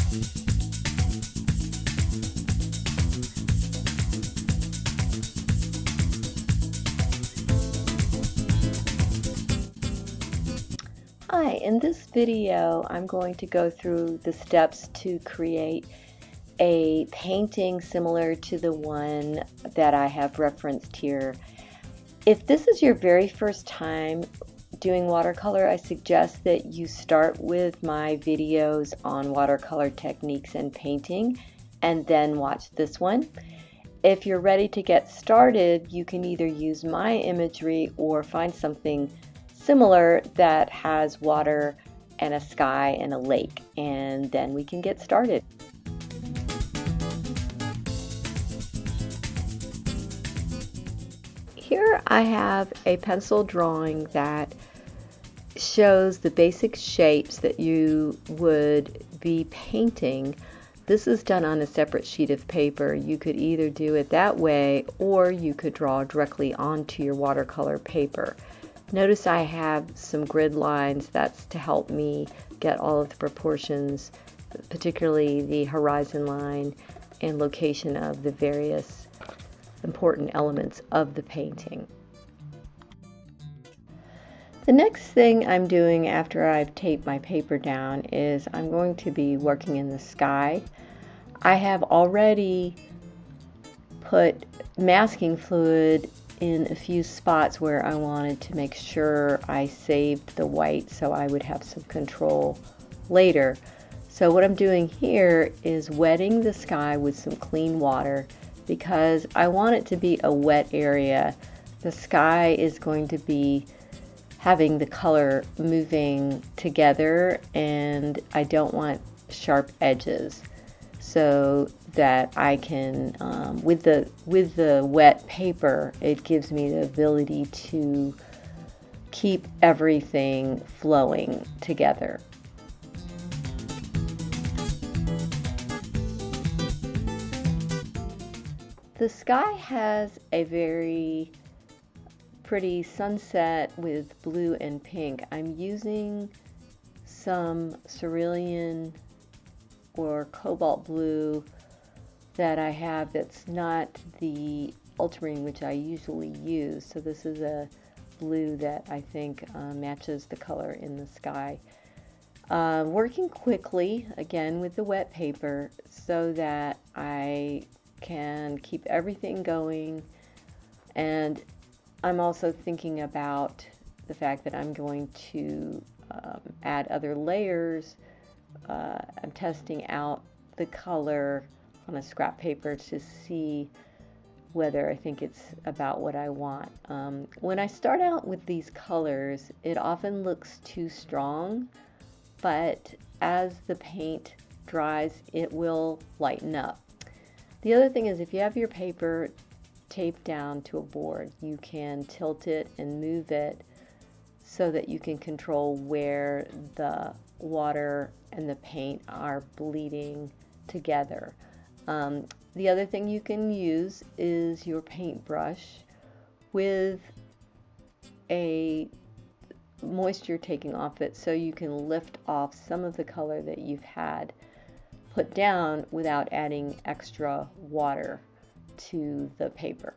Hi, in this video I'm going to go through the steps to create a painting similar to the one that I have referenced here. If this is your very first time doing watercolor, I suggest that you start with my videos on watercolor techniques and painting and then watch this one. If you're ready to get started, you can either use my imagery or find something similar that has water and a sky and a lake, and then we can get started. Here I have a pencil drawing that shows the basic shapes that you would be painting. This is done on a separate sheet of paper. You could either do it that way or you could draw directly onto your watercolor paper. Notice I have some grid lines. That's to help me get all of the proportions, particularly the horizon line and location of the various important elements of the painting. The next thing I'm doing after I've taped my paper down is I'm going to be working in the sky. I have already put masking fluid in a few spots where I wanted to make sure I saved the white so I would have some control later. So what I'm doing here is wetting the sky with some clean water because I want it to be a wet area. The sky is going to be having the color moving together and I don't want sharp edges, so that I can, with the wet paper, it gives me the ability to keep everything flowing together. The sky has a very pretty sunset with blue and pink. I'm using some cerulean or cobalt blue that I have that's not the ultramarine which I usually use. So this is a blue that I think matches the color in the sky. Working quickly again with the wet paper so that I can keep everything going, and I'm also thinking about the fact that I'm going to add other layers. I'm testing out the color on a scrap paper to see whether I think it's about what I want. When I start out with these colors, it often looks too strong, but as the paint dries, it will lighten up. The other thing is, if you have your paper taped down to a board, you can tilt it and move it so that you can control where the water and the paint are bleeding together. The other thing you can use is your paintbrush with a moisture taking off it, so you can lift off some of the color that you've had put down without adding extra water to the paper.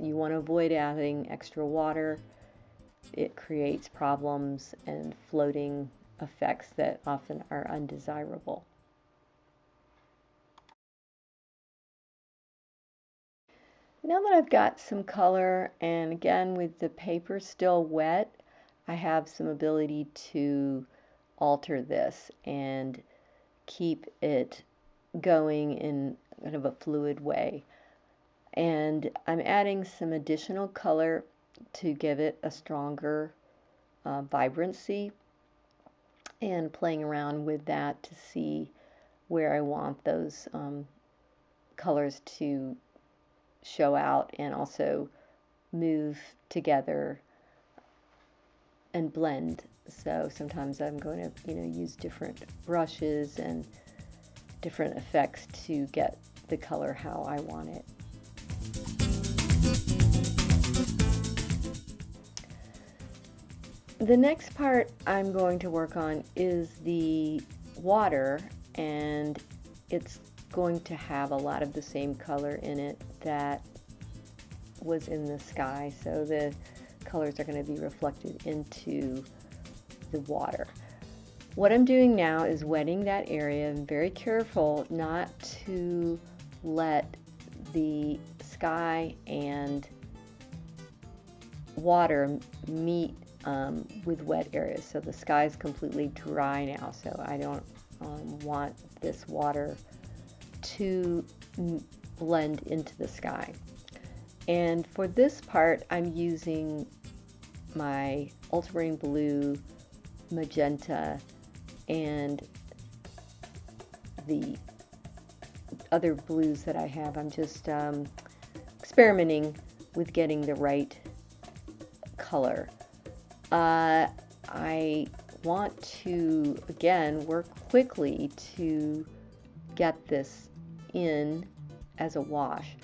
You want to avoid adding extra water. It creates problems and floating effects that often are undesirable. Now that I've got some color, and again with the paper still wet, I have some ability to alter this and keep it going in kind of a fluid way. And I'm adding some additional color to give it a stronger vibrancy, and playing around with that to see where I want those colors to show out and also move together and blend. So sometimes I'm going to use different brushes and different effects to get the color how I want it. The next part I'm going to work on is the water, and it's going to have a lot of the same color in it that was in the sky, so the colors are going to be reflected into the water. What I'm doing now is wetting that area. I'm very careful not to let the sky and water meet with wet areas. So the sky is completely dry now, so I don't want this water to blend into the sky. And for this part, I'm using my ultramarine blue, magenta, and the other blues that I have. I'm just experimenting with getting the right color. I want to, again, work quickly to get this in as a wash.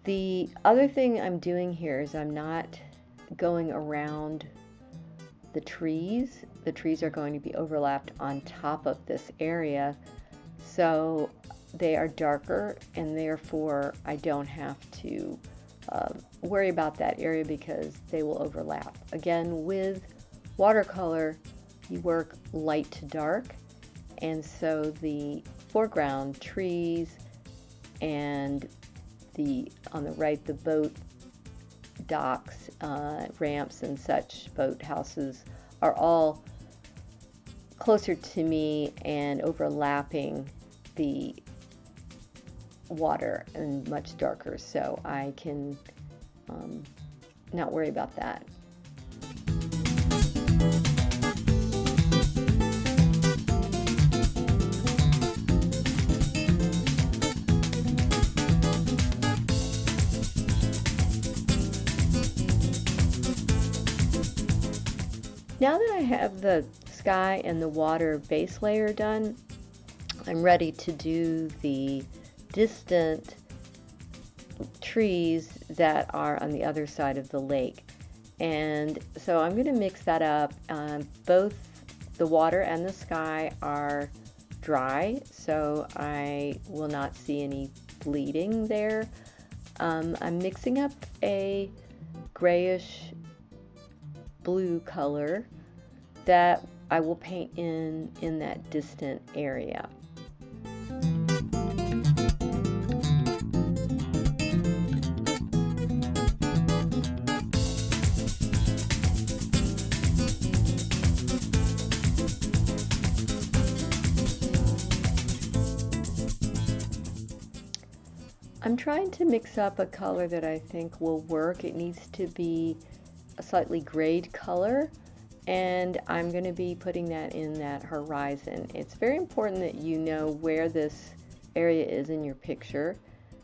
The other thing I'm doing here is I'm not going around the trees. The trees are going to be overlapped on top of this area, so they are darker, and therefore I don't have to worry about that area because they will overlap. Again, with watercolor, you work light to dark, and so the foreground, trees, and on the right, the boat docks, ramps and such, boat houses, are all closer to me and overlapping the water and much darker, so I can not worry about that. Now that I have the sky and the water base layer done, I'm ready to do the distant trees that are on the other side of the lake. And so I'm going to mix that up. Both the water and the sky are dry, so I will not see any bleeding there. I'm mixing up a grayish blue color that I will paint in that distant area. I'm trying to mix up a color that I think will work. It needs to be a slightly grayed color, and I'm going to be putting that in that horizon. It's very important that you know where this area is in your picture.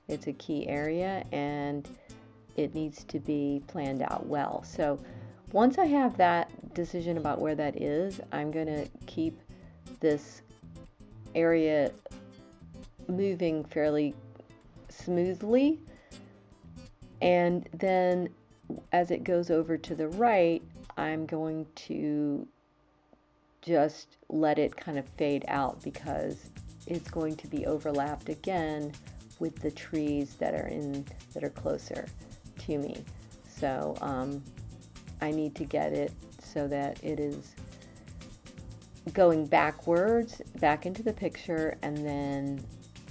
It's a key area and it needs to be planned out well. So once I have that decision about where that is, I'm going to keep this area moving fairly smoothly, and then as it goes over to the right, I'm going to just let it kind of fade out because it's going to be overlapped again with the trees that are closer to me. So I need to get it so that it is going backwards, back into the picture, and then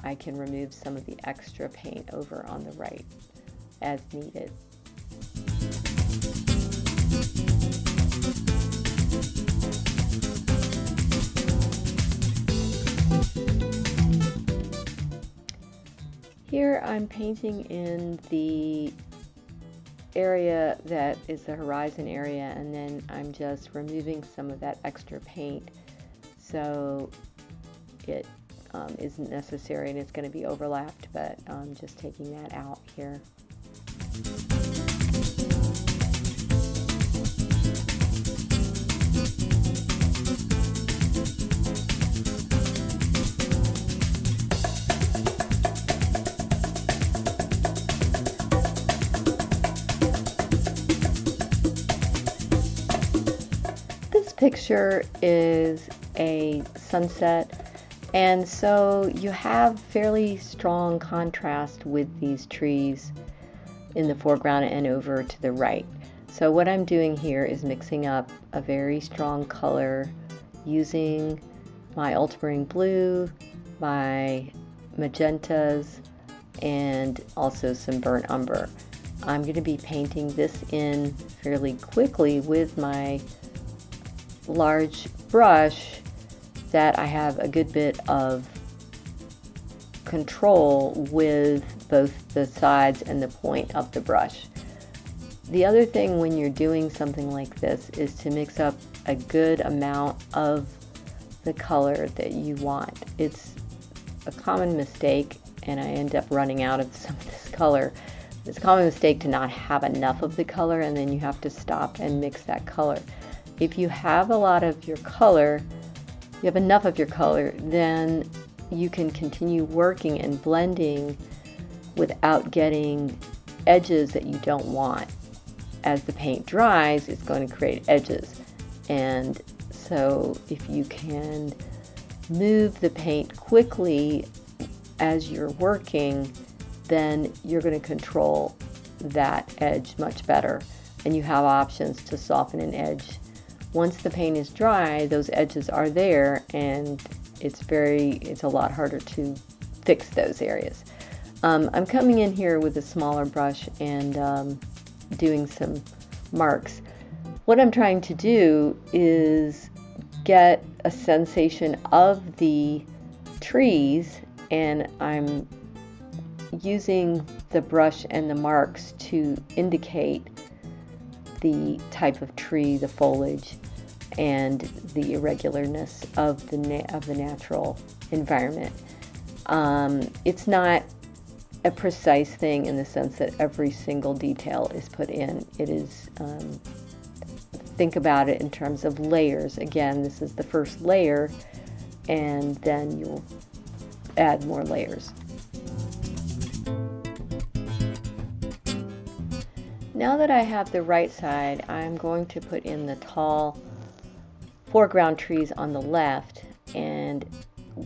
I can remove some of the extra paint over on the right as needed. Here I'm painting in the area that is the horizon area, and then I'm just removing some of that extra paint so it isn't necessary and it's going to be overlapped, but I'm just taking that out here. This picture is a sunset, And so you have fairly strong contrast with these trees in the foreground and over to the right. So what I'm doing here is mixing up a very strong color using my ultramarine blue, my magentas, and also some burnt umber. I'm going to be painting this in fairly quickly with my large brush that I have a good bit of control with both the sides and the point of the brush. The other thing when you're doing something like this is to mix up a good amount of the color that you want. It's a common mistake, and I end up running out of some of this color. It's a common mistake to not have enough of the color, and then you have to stop and mix that color. If you have a lot of your color, you have enough of your color, then you can continue working and blending without getting edges that you don't want. As the paint dries, it's going to create edges. And so if you can move the paint quickly as you're working, then you're going to control that edge much better. And you have options to soften an edge. Once the paint is dry, those edges are there, and it's a lot harder to fix those areas. I'm coming in here with a smaller brush and doing some marks. What I'm trying to do is get a sensation of the trees, and I'm using the brush and the marks to indicate the type of tree, the foliage, and the irregularness of the natural environment. It's not a precise thing in the sense that every single detail is put in. It is, think about it in terms of layers. Again, this is the first layer, and then you'll add more layers. Now that I have the right side, I'm going to put in the tall foreground trees on the left, and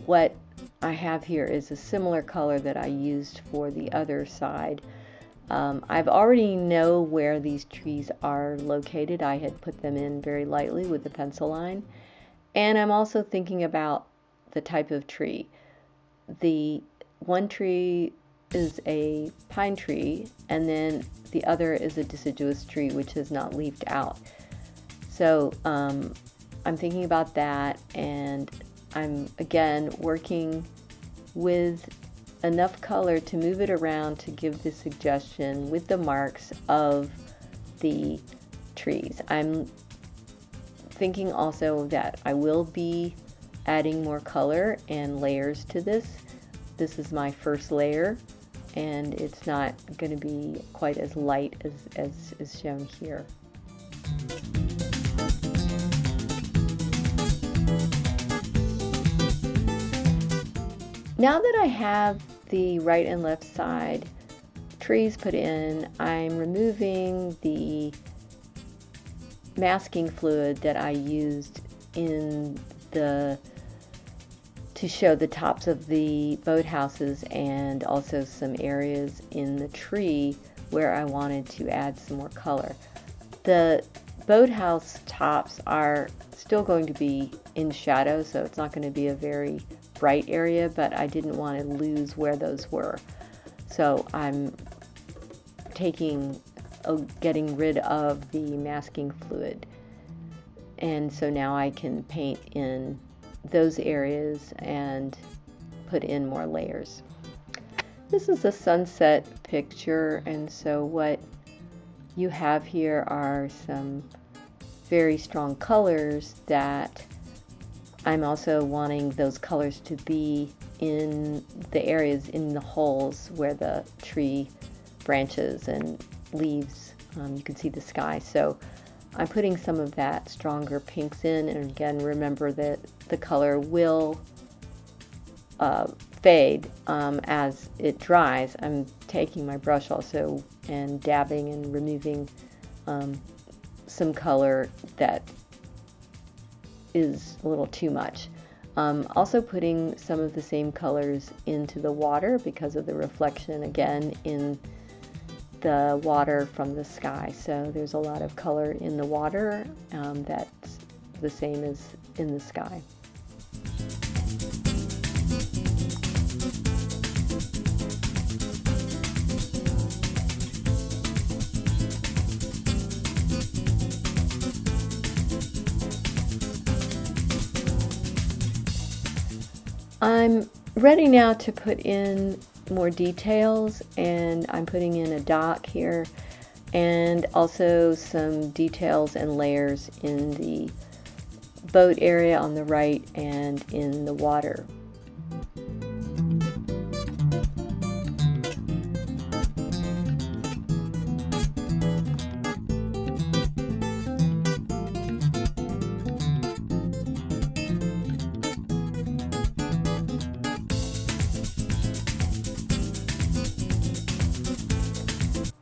what I have here is a similar color that I used for the other side. I've already know where these trees are located. I had put them in very lightly with the pencil line, and I'm also thinking about the type of tree. The one tree is a pine tree, and then the other is a deciduous tree which is not leafed out. So I'm thinking about that, and I'm again working with enough color to move it around to give the suggestion with the marks of the trees. I'm thinking also that I will be adding more color and layers to this. This is my first layer, and it's not going to be quite as light as is shown here. Now that I have the right and left side trees put in, I'm removing the masking fluid that I used in to show the tops of the boathouses, and also some areas in the tree where I wanted to add some more color. The boathouse tops are still going to be in shadow, so it's not going to be a very bright area, but I didn't want to lose where those were. So I'm getting rid of the masking fluid. And so now I can paint in those areas and put in more layers. This is a sunset picture, and so what you have here are some very strong colors that I'm also wanting those colors to be in the areas, in the holes where the tree branches and leaves. You can see the sky. So I'm putting some of that stronger pinks in, and again, remember that the color will fade as it dries. I'm taking my brush also and dabbing and removing some color that is a little too much. Also putting some of the same colors into the water because of the reflection again in the water from the sky. So there's a lot of color in the water that's the same as in the sky. I'm ready now to put in more details, and I'm putting in a dock here and also some details and layers in the boat area on the right and in the water.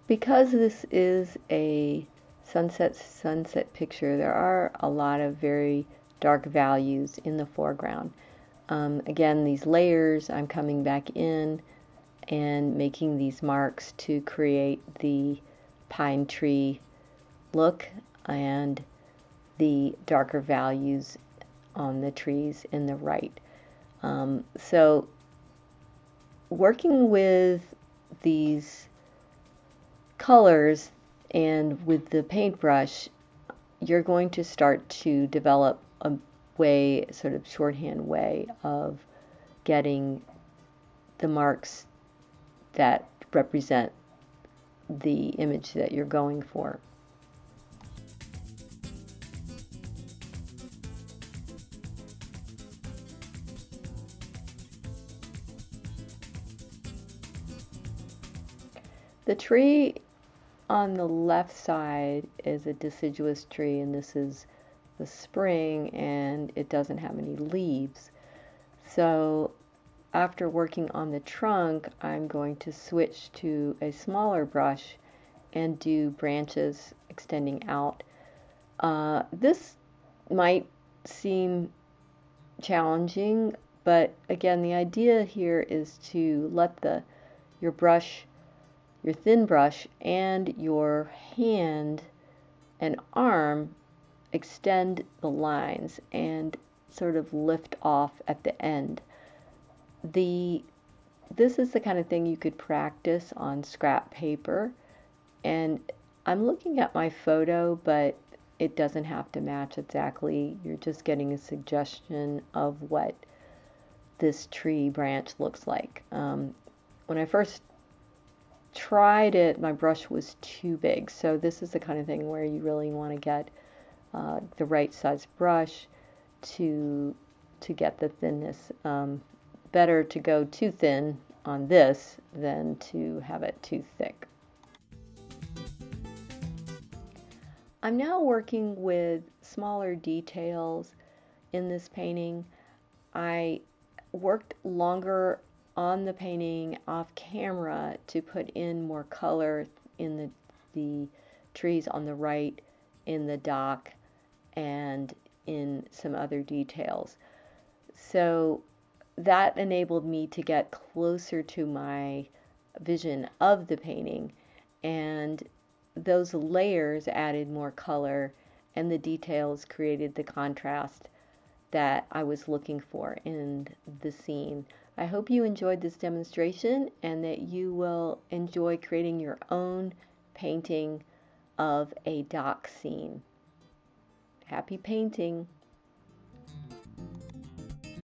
Because this is a sunset picture, there are a lot of very dark values in the foreground. Again, these layers, I'm coming back in and making these marks to create the pine tree look and the darker values on the trees in the right. So working with these colors and with the paintbrush, you're going to start to develop a way, sort of shorthand way of getting the marks that represent the image that you're going for. The tree on the left side is a deciduous tree, and this is the spring, and it doesn't have any leaves. So after working on the trunk, I'm going to switch to a smaller brush and do branches extending out. This might seem challenging, but again, the idea here is to let your brush, your thin brush, and your hand and arm extend the lines and sort of lift off at the end. This is the kind of thing you could practice on scrap paper, and I'm looking at my photo, but it doesn't have to match exactly. You're just getting a suggestion of what this tree branch looks like. When I first tried it, my brush was too big, so this is the kind of thing where you really want to get the right size brush to get the thinness. Better to go too thin on this than to have it too thick. I'm now working with smaller details in this painting. I worked longer on the painting off camera to put in more color in the trees on the right, in the dock, and in some other details. So that enabled me to get closer to my vision of the painting, and those layers added more color, and the details created the contrast that I was looking for in the scene. I hope you enjoyed this demonstration and that you will enjoy creating your own painting of a dock scene. Happy painting!